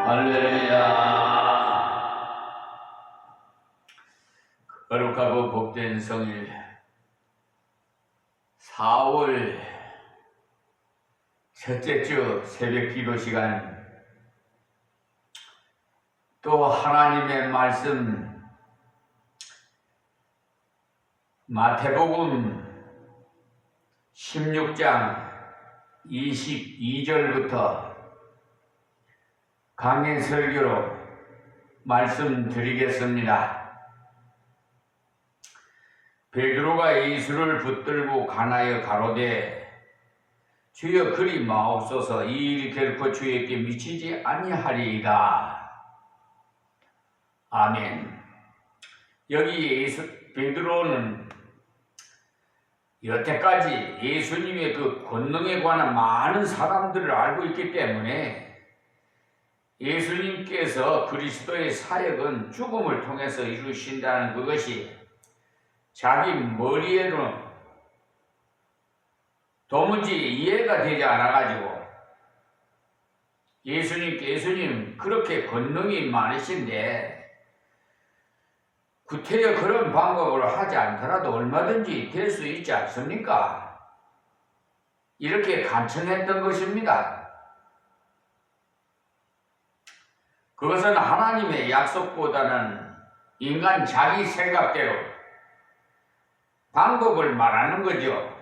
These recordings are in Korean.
할렐루야. 거룩하고 복된 성일 4월 첫째 주 새벽 기도 시간, 또 하나님의 말씀 마태복음 16장 22절부터 강의 설교로 말씀드리겠습니다. 베드로가 예수를 붙들고 간하여 가로되 주여 그리 마옵소서, 이 일이 결코 주에게 미치지 아니하리이다. 아멘. 여기 베드로는 여태까지 예수님의 그 권능에 관한 많은 사람들을 알고 있기 때문에 예수님께서 그리스도의 사역은 죽음을 통해서 이루신다는 그것이 자기 머리에는 도무지 이해가 되지 않아가지고 예수님 그렇게 권능이 많으신데 구태여 그런 방법으로 하지 않더라도 얼마든지 될 수 있지 않습니까? 이렇게 간청했던 것입니다. 그것은 하나님의 약속보다는 인간 자기 생각대로 방법을 말하는 거죠.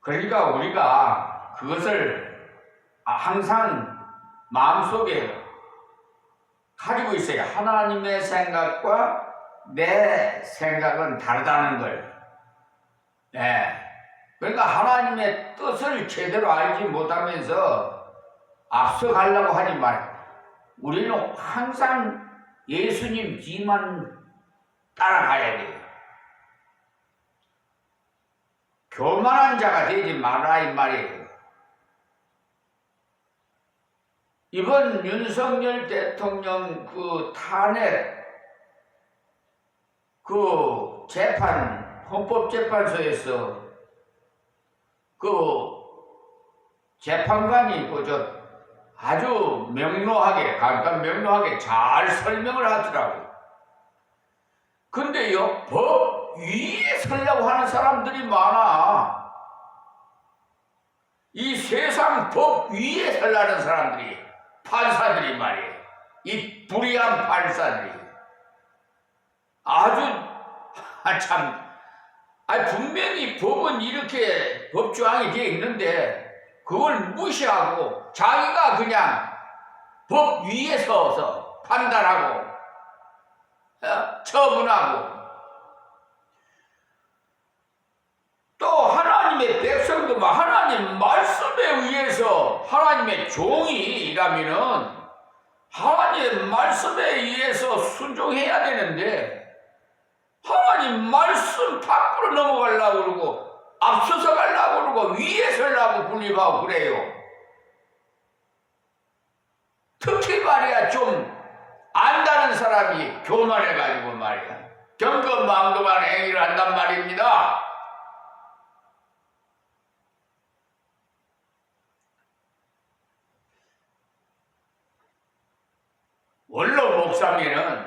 그러니까 우리가 그것을 항상 마음속에 가지고 있어야 하나님의 생각과 내 생각은 다르다는 걸. 그러니까 하나님의 뜻을 제대로 알지 못하면서 앞서가려고 하지 말아요. 우리는 항상 예수님 뒤만 따라가야 돼요. 교만한 자가 되지 마라 이 말이에요. 이번 윤석열 대통령 그 탄핵 그 재판, 헌법재판소에서 그 재판관이 아주 명료하게, 간단 명료하게 잘 설명을 하더라고요. 근데요, 법 위에 서려고 하는 사람들이 많아. 이 세상 법 위에 서려는 사람들이, 판사들이 말이에요. 이 불의한 판사들이. 분명히 법은 이렇게 법조항이 되어 있는데 그걸 무시하고 자기가 그냥 법 위에 서서 판단하고 처분하고, 또 하나님의 백성도 하나님 말씀에 의해서 하나님의 종이라면은 하나님의 말씀에 의해서 순종해야 되는데 하나님 말씀 밖으로 넘어가려고 그러고 앞서서 가려고 그러고 위에 서려고 군림하고 그래요. 특히 말이야 좀 안다는 사람이 교만해가지고 말이야 경건망동한 행위를 한단 말입니다. 원로 목사면은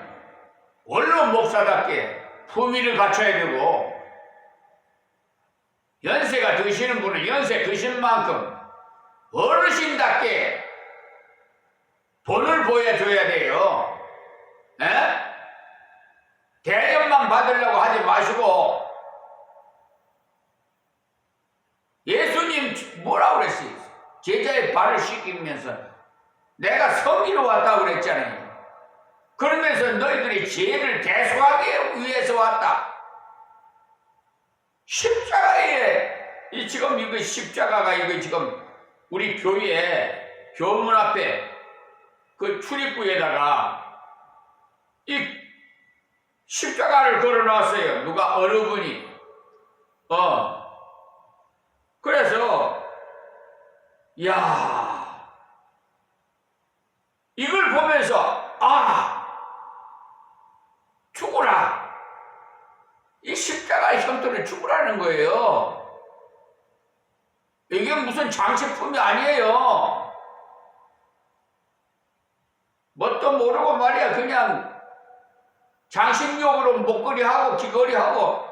원로 목사답게 품위를 갖춰야 되고, 연세가 드시는 분은 연세 드시는 만큼 어르신답게 본을 보여줘야 돼요. 대접만 받으려고 하지 마시고, 예수님 뭐라고 그랬어요? 제자의 발을 씻기면서 내가 성리로 왔다고 그랬잖아요. 그러면서 너희들이 죄를 대속하기 위해서 왔다. 십자가에 지금 이거 십자가가 이거 지금 우리 교회 교문 앞에 그 출입구에다가 이 십자가를 걸어놨어요. 누가 어느 분이. 그래서 이걸 보면서 죽으라. 이 십자가의 형태를 죽으라는 거예요. 이게 무슨 장식품이 아니에요. 모르고 말이야 그냥 장식용으로 목걸이하고 귀걸이하고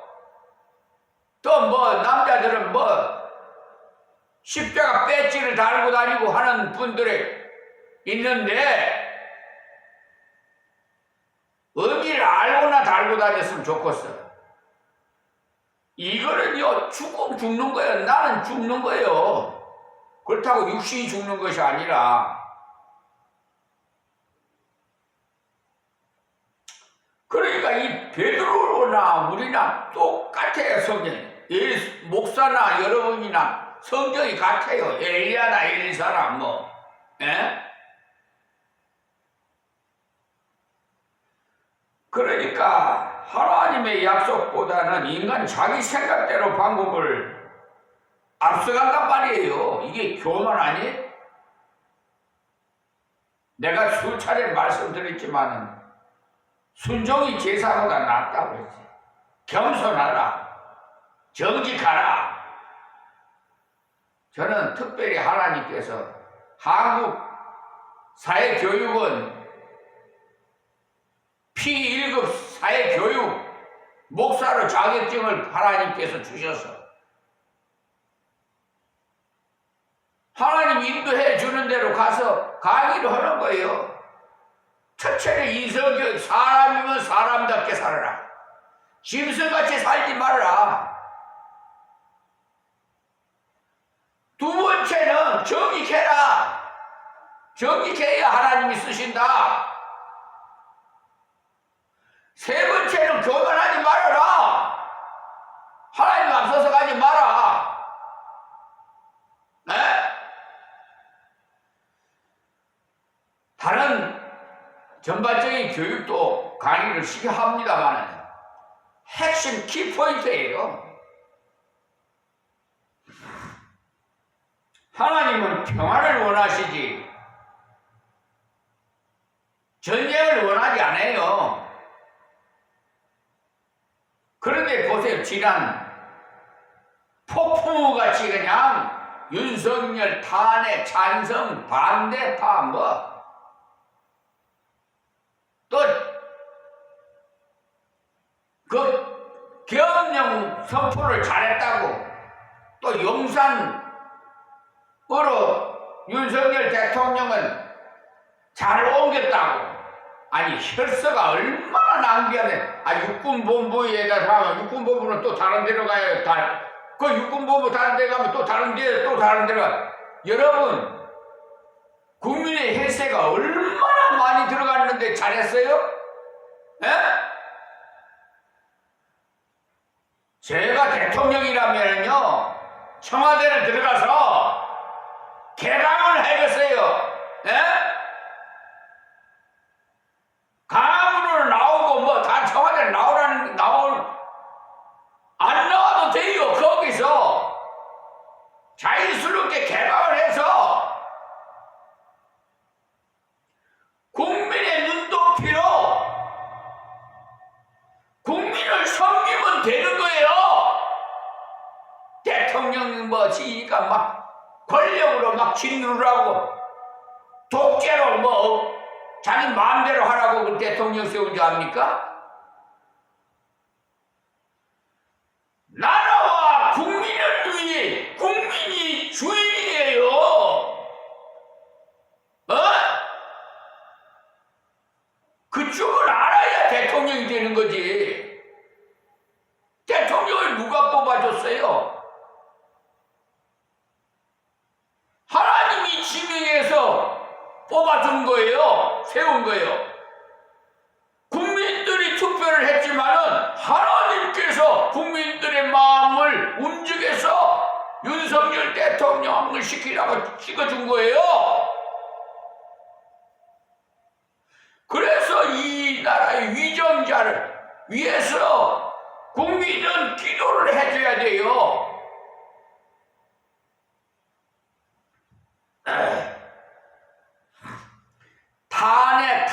또 뭐 남자들은 뭐 십자가 배지를 달고 다니고 하는 분들이 있는데 의미를 알고나 달고 다녔으면 좋겠어. 이거는요 죽는 거예요. 나는 죽는 거예요. 그렇다고 육신이 죽는 것이 아니라 그러니까 이 베드로나 우리나 똑같아요. 성경이. 목사나 여러분이나 성경이 같아요. 엘리야나 엘리사나 뭐. 예? 그러니까 하나님의 약속보다는 인간 자기 생각대로 방법을 앞서간단 말이에요. 이게 교만 아니에요? 내가 수차례 말씀드렸지만은 순종이 제사보다 낫다고 그랬지. 겸손하라. 정직하라. 저는 특별히 하나님께서 한국 사회교육은 P1급 사회교육 목사로 자격증을 하나님께서 주셔서 하나님 인도해 주는 대로 가서 강의를 하는 거예요. 첫째는 인성교육. 사람이면 사람답게 살아라. 짐승같이 살지 말아라. 두 번째는 정직해라. 정직해야 하나님이 쓰신다. 세 번째는 교만하지 말아라. 하나님 앞서서 가지 마라. 네? 다른 전반적인 교육도 강의를 시켜 합니다만 핵심 키포인트예요. 하나님은 평화를 원하시지 전쟁을 원하지 않아요. 그런데 보세요. 지난 폭풍우같이 그냥 윤석열 탄핵 찬성 반대파 뭐 또 그 계엄령 선포를 잘했다고 또 용산으로 윤석열 대통령은 잘 옮겼다고. 아니 혈서가 얼마나 낭비하네. 육군본부에다 가면 육군본부는 또 다른 데로 가요. 그 육군본부 다른 데 가면 또 다른 데 또 다른 데로 가. 여러분 국민의 혈세가 얼마나 많이 들어갔는데 잘했어요? 에? 제가 대통령이라면요 청와대를 들어가서 개강을 해줬어요. 에? 강으로 나오고 뭐 다 청와대 안 나와도 돼요. 거기서 자연스럽게 개방을 해서 국민의 눈높이로 국민을 섬기면 되는 거예요. 대통령 뭐 지가 막 권력으로 막 짓누르라고 독재로 뭐 자기 마음대로 하라고 그 대통령 세운 줄 압니까? 나라와 국민을 위해 국민이 주인이에요. 그쪽을 알아야 대통령이 되는 거지. 대통령을 누가 뽑아줬어요? 하나님이 지명해서 뽑아준 거예요. 세운 거예요. 국민들이 투표를 했지만은 하나님께서 국민들의 마음을 움직여서 윤석열 대통령을 시키라고 찍어준 거예요. 그래서 이 나라의 위정자를 위해서 국민은 기도를 해줘야 돼요.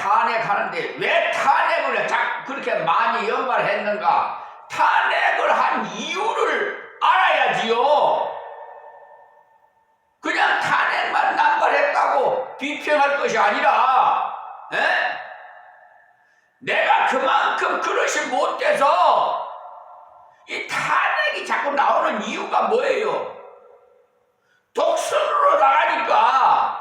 탄핵하는데 왜 탄핵을 그렇게 많이 연발했는가? 탄핵을 한 이유를 알아야지요. 그냥 탄핵만 남발했다고 비평할 것이 아니라 에? 내가 그만큼 그릇이 못돼서 이 탄핵이 자꾸 나오는 이유가 뭐예요? 독선으로 나가니까,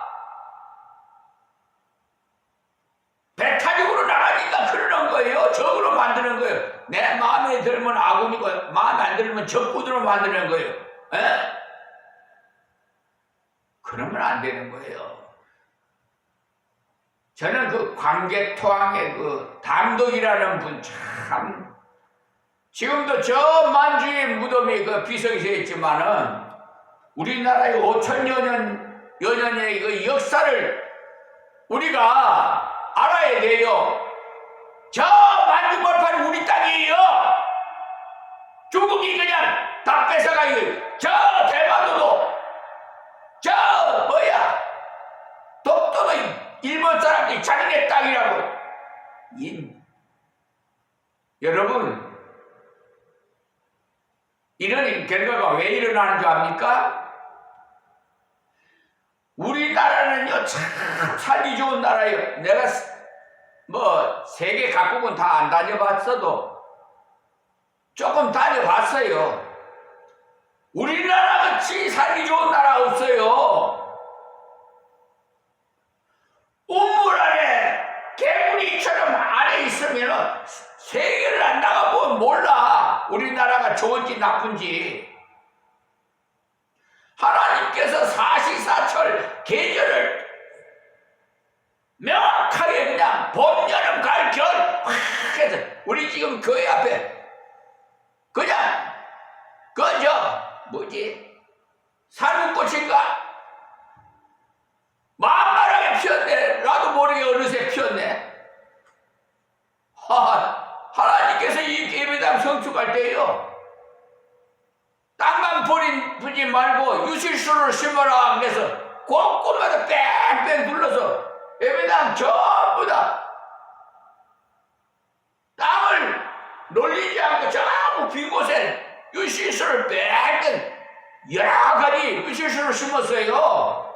배타적으로 나가니까 그러는 거예요. 적으로 만드는 거예요. 내 마음에 들면 아군이고 마음에 안 들면 적군으로 만드는 거예요. 에? 그러면 안 되는 거예요. 저는 그 광개토항의 그 담독이라는 분 참, 지금도 저 만주의 무덤이 그 비석이 있지만은 우리나라의 5천여 년의 그 역사를 우리가 알아야 돼요. 저 만주벌판 우리 땅이에요. 중국이 그냥 다 뺏어가요. 저 대마도도, 저 뭐야, 독도도 일본 사람들이 자기네 땅이라고. 여러분, 이런 결과가 왜 일어나는 줄 압니까? 우리나라는요 참 살기 좋은 나라예요. 내가 뭐 세계 각국은 다 안 다녀봤어도 조금 다녀봤어요. 우리나라 같이 살기 좋은 나라 없어요. 우물 안에 개구리처럼 안에 있으면 세계를 안 나가보면 몰라. 우리나라가 좋은지 나쁜지. 하나님께서 사시사철 계절을 명확하게 그냥 봄, 여름, 가을, 겨울 확 해서 우리 지금 교회 앞에 그냥 뭐지? 사슴꽃인가? 만만하게 피었네. 나도 모르게 어느새 피었네. 하나님께서 이 예배당 성축할 때요, 땅만 버리지 말고 유실수를 심어라. 그래서 곳곳마다 뺑뺑 둘러서 예배당 전부 다 땅을 놀리지 않고 전부 빈 곳에 유실수를 뺑뺑 여러 가지 유실수를 심었어요.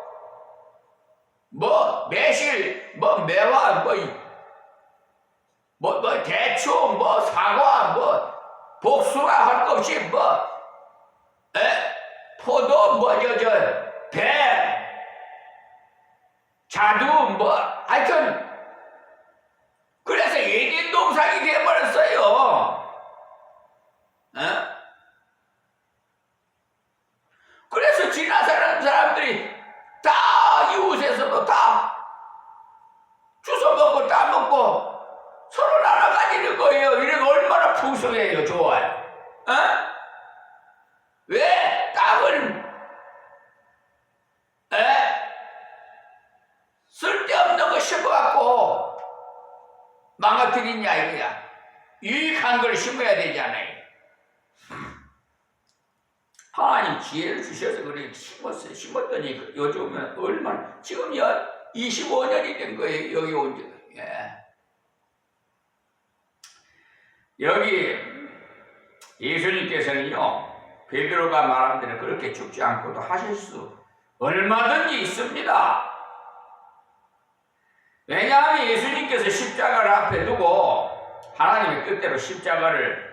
뭐 매실, 뭐 매화, 뭐 대추, 뭐 사과, 뭐 복숭아 할 것 없이 포도, 배, 자두, 하여튼 그래서 예전 동산이 돼버렸어요. 그래서 지나가는 사람들이 다 이웃에서도 다 주워 먹고 따먹고 서로 나눠가지는 거예요. 이래가 얼마나 풍성해요. 좋아요. 왜 땅을 쓸데없는 거 심어갖고 망가뜨리냐 이거야. 유익한 걸 심어야 되잖아요. 하나님 지혜를 주셔서 그래 심었어요. 심었더니 요즘은 얼마나, 지금 25년이 된 거예요. 여기 온 지가. 여기 예수님께서는요, 베드로가 말한 대로 그렇게 죽지 않고도 하실 수 얼마든지 있습니다. 왜냐하면 예수님께서 십자가를 앞에 두고 하나님의 뜻대로 십자가를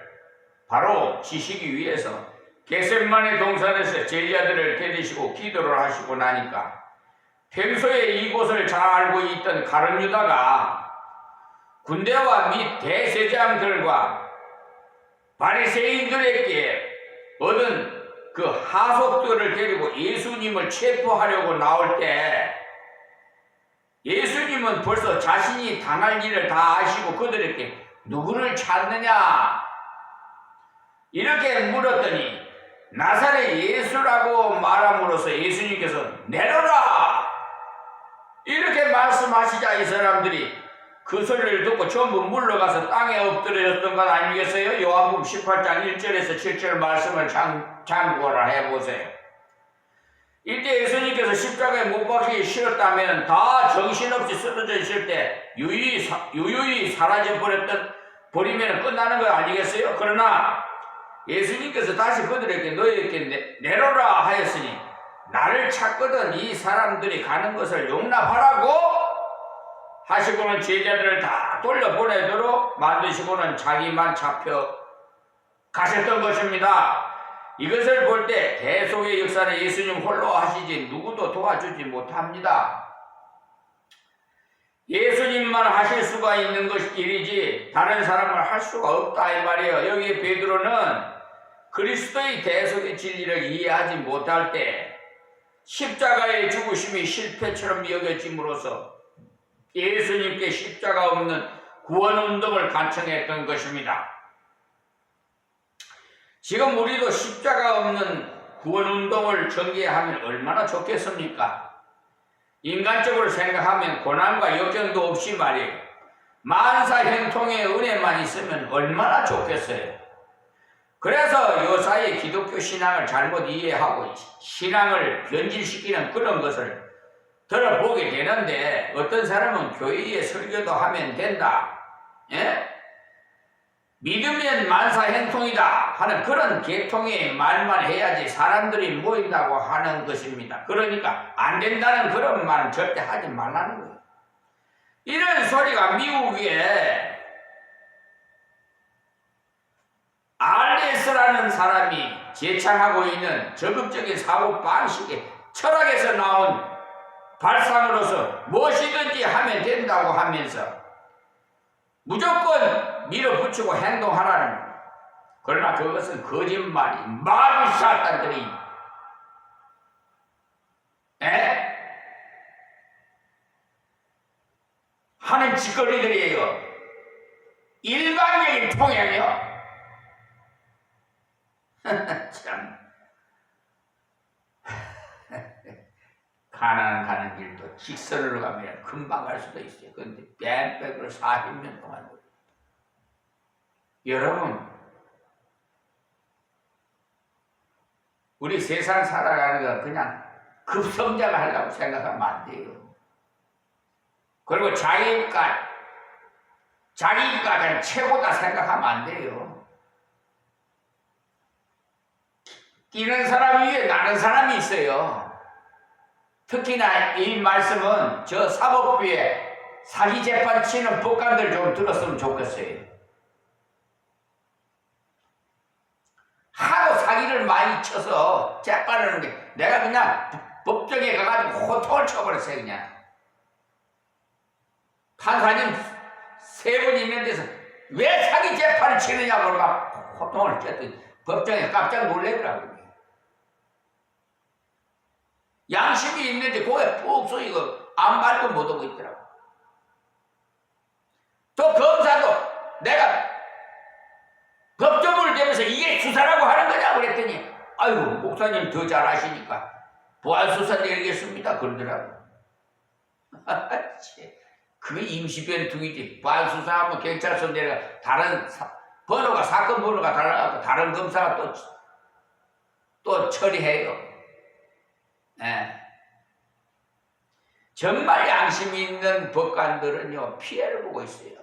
바로 지시기 위해서 겟세마네 동산에서 제자들을 데리시고 기도를 하시고 나니까 평소에 이곳을 잘 알고 있던 가룟 유다가 군대와 및 대제장들과 바리새인들에게 얻은 그 하속들을 데리고 예수님을 체포하려고 나올 때 예수님은 벌써 자신이 당할 일을 다 아시고 그들에게 누구를 찾느냐 이렇게 물었더니 나사렛 예수라고 말함으로써 예수님께서 내려라 이렇게 말씀하시자 이 사람들이 그 소리를 듣고 전부 물러가서 땅에 엎드려졌던 건 아니겠어요? 요한복음 18장 1절에서 7절 말씀을 참고를 해보세요. 이때 예수님께서 십자가에 못 박히기 싫었다면 다 정신없이 쓰러져 있을 때 유유히 사라져 버리면 끝나는 거 아니겠어요? 그러나 예수님께서 다시 그들에게 너희에게 내려라 하였으니 나를 찾거든 이 사람들이 가는 것을 용납하라고 하시고는 제자들을 다 돌려보내도록 만드시고는 자기만 잡혀 가셨던 것입니다. 이것을 볼 때 대속의 역사는 예수님 홀로 하시지 누구도 도와주지 못합니다. 예수님만 하실 수가 있는 것이 일이지 다른 사람을 할 수가 없다 이 말이에요. 여기 베드로는 그리스도의 대속의 진리를 이해하지 못할 때 십자가의 죽으심이 실패처럼 여겨짐으로써 예수님께 십자가 없는 구원운동을 간청했던 것입니다. 지금 우리도 십자가 없는 구원운동을 전개하면 얼마나 좋겠습니까? 인간적으로 생각하면 고난과 역경도 없이 말이에요. 만사형통의 은혜만 있으면 얼마나 좋겠어요. 그래서 요사이 기독교 신앙을 잘못 이해하고 신앙을 변질시키는 그런 것을 들어보게 되는데 어떤 사람은 교회에 설교도 하면 된다. 예? 믿으면 만사형통이다 하는 그런 계통의 말만 해야지 사람들이 모인다고 하는 것입니다. 그러니까 안 된다는 그런 말은 절대 하지 말라는 거예요. 이런 소리가 미국에 RS라는 사람이 제창하고 있는 적극적인 사고 방식의 철학에서 나온 발상으로서 무엇이든지 하면 된다고 하면서 무조건 밀어붙이고 행동하라는 거예요. 그러나 그것은 거짓말이 마귀사탄들이 하는 짓거리들이에요. 일방적인 통행이요. 참 가난 가는 길도 직선으로 가면 금방 갈 수도 있어요. 그런데 뺑뺑으로 40년 동안 여러분 우리 세상 살아가는 거 그냥 급성장을 하려고 생각하면 안 돼요. 그리고 자기가 그냥 최고다 생각하면 안 돼요. 뛰는 사람 위에 나는 사람이 있어요. 특히나 이 말씀은 저 사법부에 사기 재판 치는 법관들 좀 들었으면 좋겠어요. 하도 사기를 많이 쳐서 재판하는데 내가 그냥 법정에 가가지고 호통을 쳐버렸어요. 그냥 판사님 3분 있는 데서 왜 사기 재판을 치느냐고 막 호통을 쳤더니 법정에 깜짝 놀래더라고요. 양심이 있는데 고개 푹 쏘이고 아무 말도 못하고 있더라고. 또 검사도 내가 법조문을 대면서 이게 수사라고 하는 거냐 그랬더니 아이고 목사님 더 잘 아시니까 보안수사 내리겠습니다 그러더라고. 그게 임시변두이지. 보안수사하면 경찰서 내려가 다른 번호가 사건 번호가 달라가고 다른 검사가 또 처리해요. 예. 정말 양심이 있는 법관들은요 피해를 보고 있어요.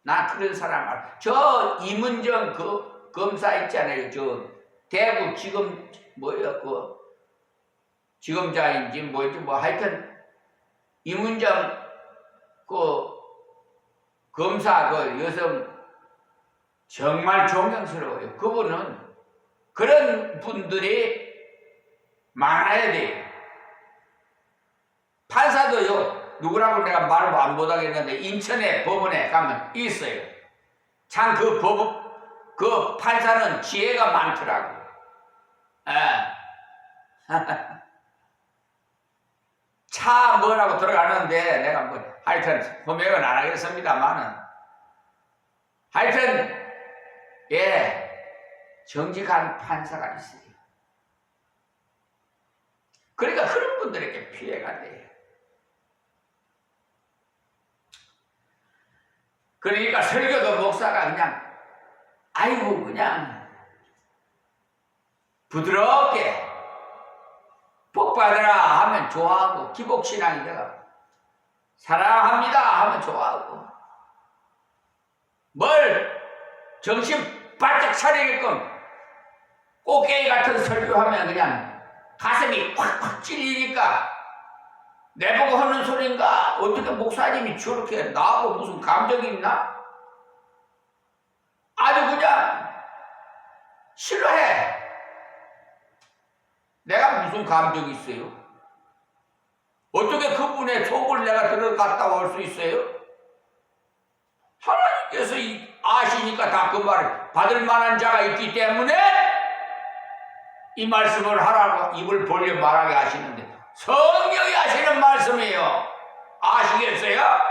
나 그런 사람 알. 저 이문정 그 검사 있잖아요. 저 대구 지금 뭐예요 그 지검장인지 뭐인지 뭐 하여튼 이문정 그 검사 그 여성 정말 존경스러워요. 그분은 그런 분들이 많아야 돼요. 판사도요, 누구라고 내가 말을 안 못하겠는데, 인천의 법원에 가면 있어요. 참 그 판사는 지혜가 많더라고. 차 뭐라고 들어가는데, 내가 뭐, 하여튼, 흠액은 안 하겠습니다만은, 하여튼, 정직한 판사가 있어요. 그러니까 그런 분들에게 피해가 돼요. 그러니까 설교도 목사가 그냥 아이고 그냥 부드럽게 복 받으라 하면 좋아하고 기복신앙이 내가 사랑합니다 하면 좋아하고 뭘 정신 바짝 차리게끔 꽃게이 같은 설교하면 그냥 가슴이 콱콱 찔리니까 내보고 하는 소린가? 어떻게 목사님이 저렇게 나하고 무슨 감정이 있나? 아주 그냥 싫어해. 내가 무슨 감정이 있어요? 어떻게 그분의 속을 내가 들어갔다 올 수 있어요? 하나님께서 아시니까 다 그 말을 받을 만한 자가 있기 때문에 이 말씀을 하라고 입을 벌려 말하게 하시는데 성경이 하시는 말씀이에요. 아시겠어요?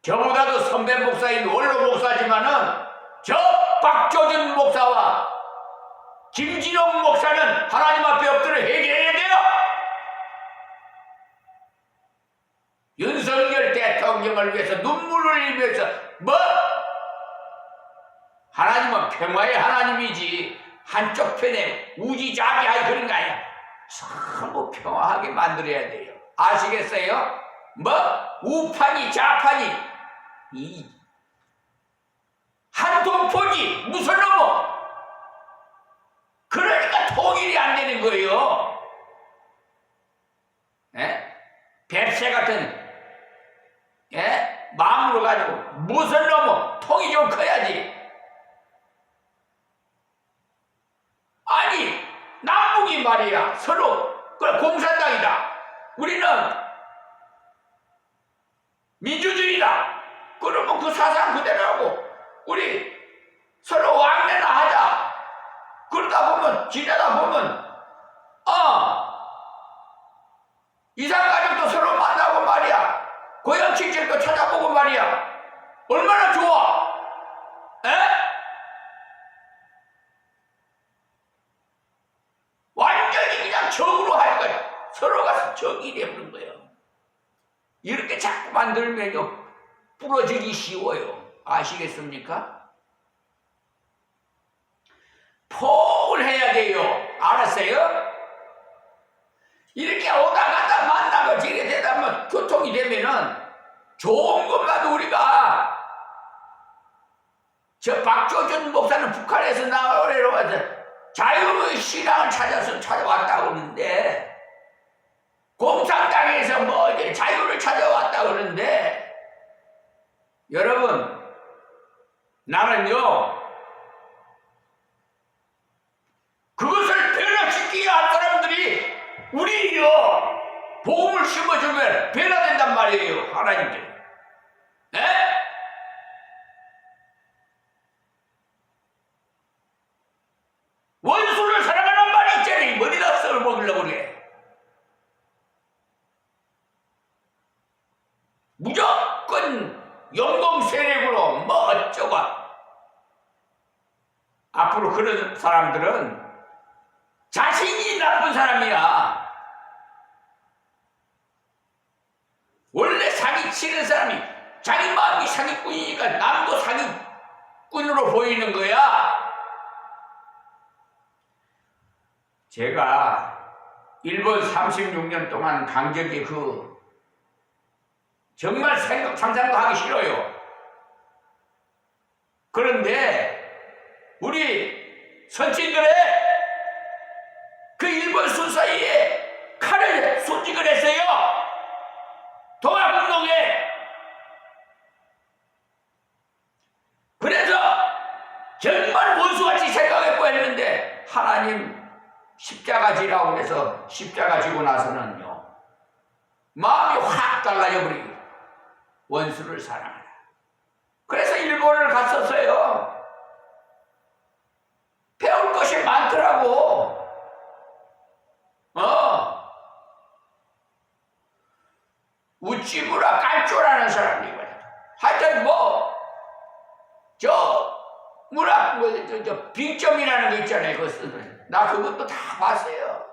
저보다도 선배 목사인 원로 목사지만은 저 박조준 목사와 김진홍 목사는 하나님 앞에 엎드려 회개해야 돼요. 윤석열 대통령을 위해서 눈물을 흘리면서 뭐? 하나님은 평화의 하나님이지 한쪽 편에 우지자비하게 그런 거 아니야. 전부 평화하게 만들어야 돼요. 아시겠어요? 뭐? 우판이 좌판이 이 한통포지 무슨 놈어? 그러니까 통일이 안 되는 거예요. 예? 뱁새 같은 마음으로 가지고 무슨 놈어? 통이 좀 커야지. 아니 남북이 말이야 서로 그래 공산당이다. 우리는 민주주의다. 그러면 그 사상 그대로 하고 우리 서로 왕래나 하자. 그러다 보면 지내다 보면 이산가족도 서로 만나고 말이야. 고향 친척도 찾아보고 말이야. 얼마나 좋아. 에? 완전히 그냥 적으로 할 거야. 서로가 적이 되는 거예요. 이렇게 자꾸 만들면요 부러지기 쉬워요. 아시겠습니까? 포옹을 해야 돼요. 알았어요? 이렇게 오다 가다 만나고 지게 되다 보면 교통이 되면은 좋은 것만 우리가 저 박조준 목사는 북한에서 나오려고 해서 자유의 신앙을 찾아서 찾아왔다고 그러는데 공산당에서 뭐 이제 자유를 찾아왔다고 그러는데 여러분 나는요 그것을 변화시키게 할 사람들이 우리요 복음을 심어주면 변화된단 말이에요. 하나님께. 네? 원수를 사랑하는 말이 있잖아요. 머리다 썰어 먹으려고 그래. 무조건 영동 세력으로 뭐 어쩌고. 앞으로 그런 사람들은 자신이 나쁜 사람이야. 원래 사기치는 사람이 자기 마음이 사기꾼이니까 남도 사기꾼으로 보이는 거야. 제가 일본 36년 동안 강적이 정말 상상도 하기 싫어요. 그런데 우리 선친들의 그 일본 수사에 칼을 손질을 했어요. 동학운동에. 그래서 정말 원수같이 생각했고 했는데 하나님 십자가 지라고 해서 십자가 지고 나서는요 마음이 확 달라져 버리고 원수를 사랑하라. 그래서 일본을 갔었어요. 배울 것이 많더라고. 우찌무라 깔조라는 사람이거든. 하여튼 저 빙점이라는 거 있잖아요. 나 그것도 다 봤어요.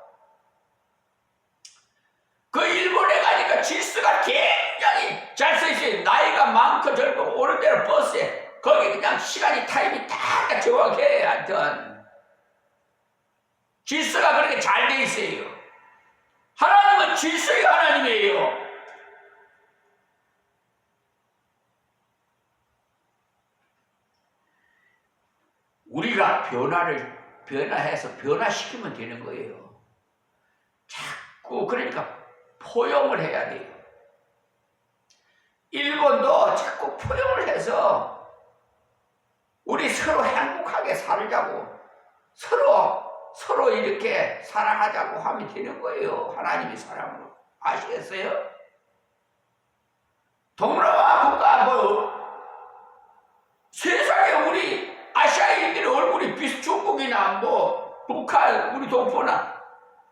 그 일본에 가니까 질서가 굉장히 잘 써있어요. 나이가 많고 젊고 오는 대로 버스에 거기 그냥 시간이 타임이 다 정확해. 하여튼 질서가 그렇게 잘 돼 있어요. 하나님은 질서의 하나님이에요. 우리가 변화해서 변화시키면 되는 거예요. 그러니까 포용을 해야 돼요. 일본도 자꾸 포용을 해서 우리 서로 행복하게 살자고 서로 이렇게 사랑하자고 하면 되는 거예요. 하나님의 사랑으로. 아시겠어요? 동남아 국가 세상에 우리 아시아인들의 얼굴이 중국이나 북한 우리 동포나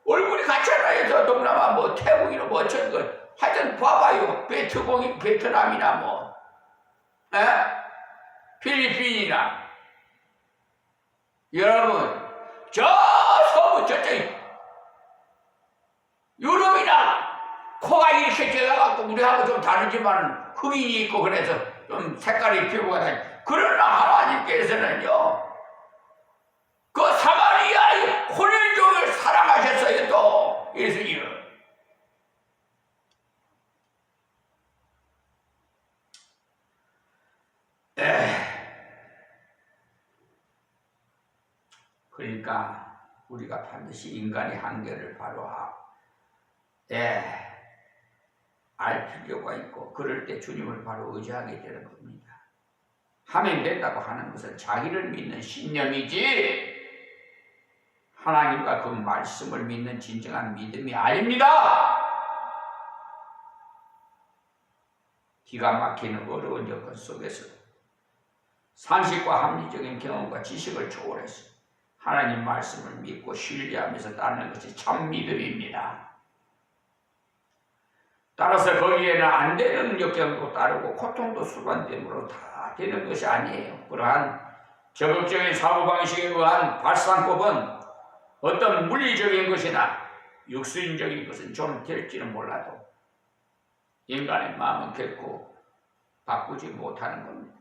얼굴이 같잖아요. 저 동남아 태국이나 어쩐 걸 하여튼 봐봐요. 베트남이나 필리핀이나 여러분 저 서부 저쪽 유럽이나 코가 이렇게 져가지고 우리하고 좀 다르지만 흑인이 있고 그래서 좀 색깔이 피부가 다니. 그러나 하나님께서는요 그 사마리아의 혼혈족을 사랑하셨어요. 또 예수님은. 그러니까 우리가 반드시 인간의 한계를 바로 알 필요가 있고 그럴 때 주님을 바로 의지하게 되는 겁니다. 하면 된다고 하는 것은 자기를 믿는 신념이지 하나님과 그 말씀을 믿는 진정한 믿음이 아닙니다. 기가 막히는 어려운 여건 속에서 상식과 합리적인 경험과 지식을 초월해서 하나님 말씀을 믿고 신뢰하면서 따르는 것이 참 믿음입니다. 따라서 거기에는 안 되는 역경도 따르고 고통도 수반됨으로 다 되는 것이 아니에요. 그러한 적극적인 사고방식에 의한 발상법은 어떤 물리적인 것이나 육신적인 것은 좀 될지는 몰라도 인간의 마음은 결코 바꾸지 못하는 겁니다.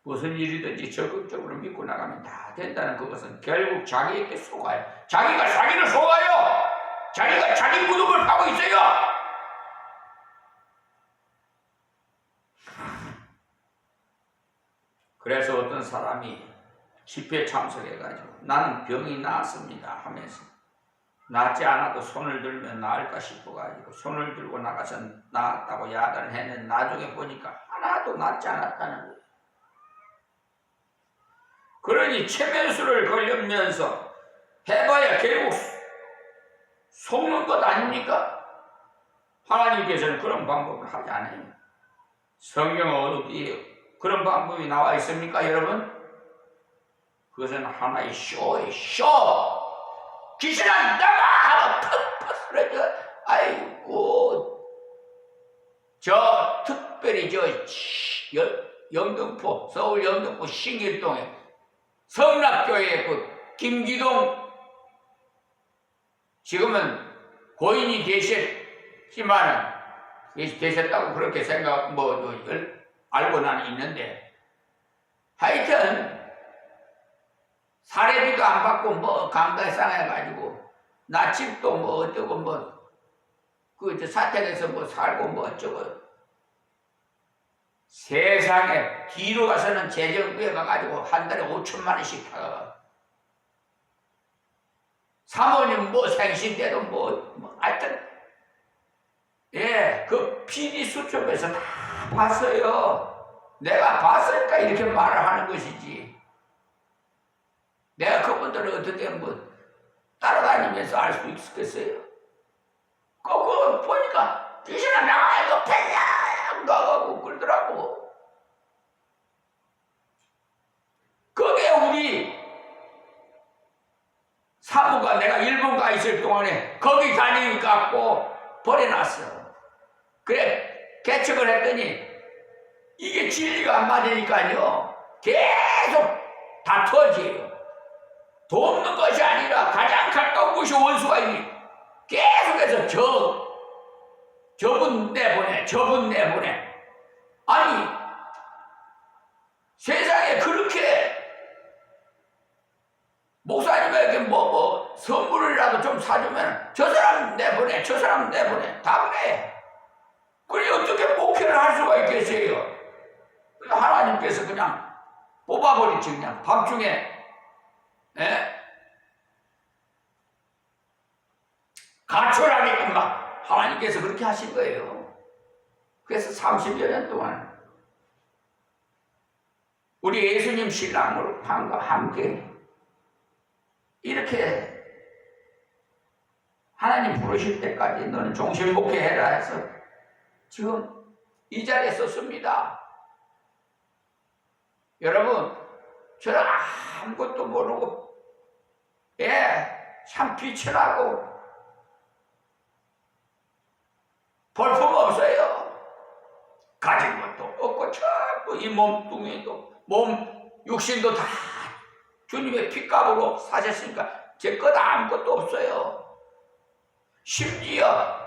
무슨 일이든지 적극적으로 믿고 나가면 다 된다는 그것은 결국 자기에게 속아요. 자기가 자기를 속아요. 자기가 자기 무덤을 파고 있어요. 그래서 어떤 사람이 집회에 참석해가지고 나는 병이 나았습니다 하면서 낫지 않아도 손을 들면 나을까 싶어가지고 손을 들고 나가서 나았다고 야단을 했는데 나중에 보니까 하나도 낫지 않았다는 거예요. 그러니 체면수를 걸리면서 해봐야 결국 속는 것 아닙니까? 하나님께서는 그런 방법을 하지 않아요. 성경 어디에 그런 방법이 나와 있습니까, 여러분? 그것은 하나의 쇼예요, 쇼! 귀신아, 나가! 하고 턱 쓰러져. 아이고. 특별히 영등포, 서울 영등포 신길동에 성락교회 김기동, 지금은 고인이 되셨지만, 되셨다고 그렇게 알고 나는 있는데, 하여튼, 사례비도 안 받고 강가상해가지고 나집도 어쩌고 사택에서 살고 어쩌고 세상에 뒤로 가서는 재정부에 가가지고 한 달에 5천만 원씩 타가 사모님 생신 때도 하여튼 그 PD 수첩에서 다 봤어요. 내가 봤으니까 이렇게 말을 하는 것이지. 내가 그분들을 어떻게 따라다니면서 알 수 있겠어요? 그거 보니까 귀신아 나가 이거 팽냥 나가고 그러더라고. 그게 우리 사모가 내가 일본 가 있을 동안에 거기 다니니까 꼭 버려놨어. 그래 개척을 했더니 이게 진리가 안 맞으니까요 계속 다투어져요. 돕는 것이 아니라 가장 가까운 곳이 원수가 있니 계속해서 저분 내보내. 아니 세상에 그렇게 목사님에게 선물이라도 좀 사주면 저 사람 내보내 다 그래. 그래 어떻게 목회를 할 수가 있겠어요? 하나님께서 그냥 뽑아버리지. 그냥 밤중에 가출하게끔 막 하나님께서 그렇게 하신 거예요. 그래서 30여 년 동안 우리 예수님 신랑으로 판과 함께 이렇게 하나님 부르실 때까지 너는 종실 목회해라 해서 지금 이 자리에 섰습니다. 여러분, 저는 아무것도 모르고 참 비천하고 볼품 없어요. 가진 것도 없고 자꾸 이 몸뚱이도 육신도 다 주님의 핏값으로 사셨으니까 제 것 아무것도 없어요. 심지어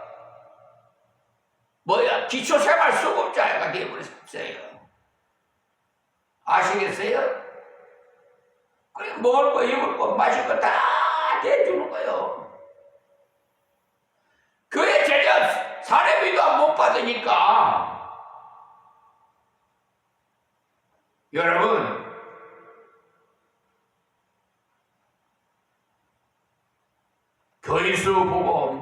기초생활수급자가 되어버렸어요. 아시겠어요? 그래 먹을 거, 입을 거, 마실 거 다 대주는 거예요. 교회 제자 사례비도 못 받으니까 여러분 교인수 보고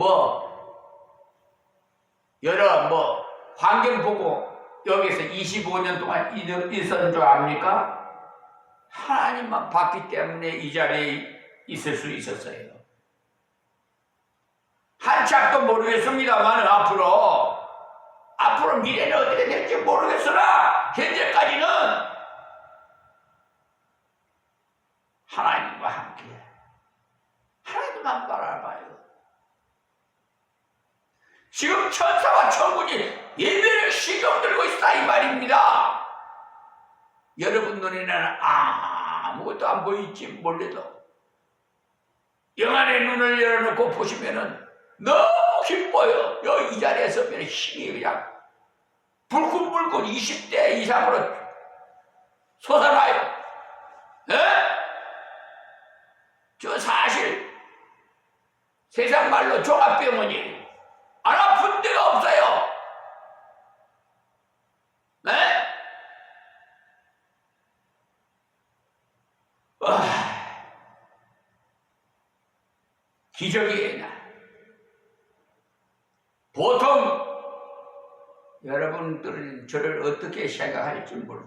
여러 환경 보고 여기서 25년 동안 있었는 줄 압니까? 하나님만 봤기 때문에 이 자리에 있을 수 있었어요. 한참도 모르겠습니다만 앞으로 미래는 어떻게 될지 모르겠으나 현재까지는 하나님과 함께 하나님만 바라봐요. 지금 천사와 천군이 예배를 신경 들고 있다 이 말입니다. 여러분 눈에는 아무것도 안 보일지 몰라도 영안의 눈을 열어놓고 보시면은 너무 기뻐요. 여기 이 자리에 서면 힘이 그냥 불끈불끈 20대 이상으로 솟아나요. 에? 저 사실 세상 말로 종합병원이 안 아픈 데가 없어요. 네? 기적이에요. 나. 보통 여러분들은 저를 어떻게 생각할지 몰라요.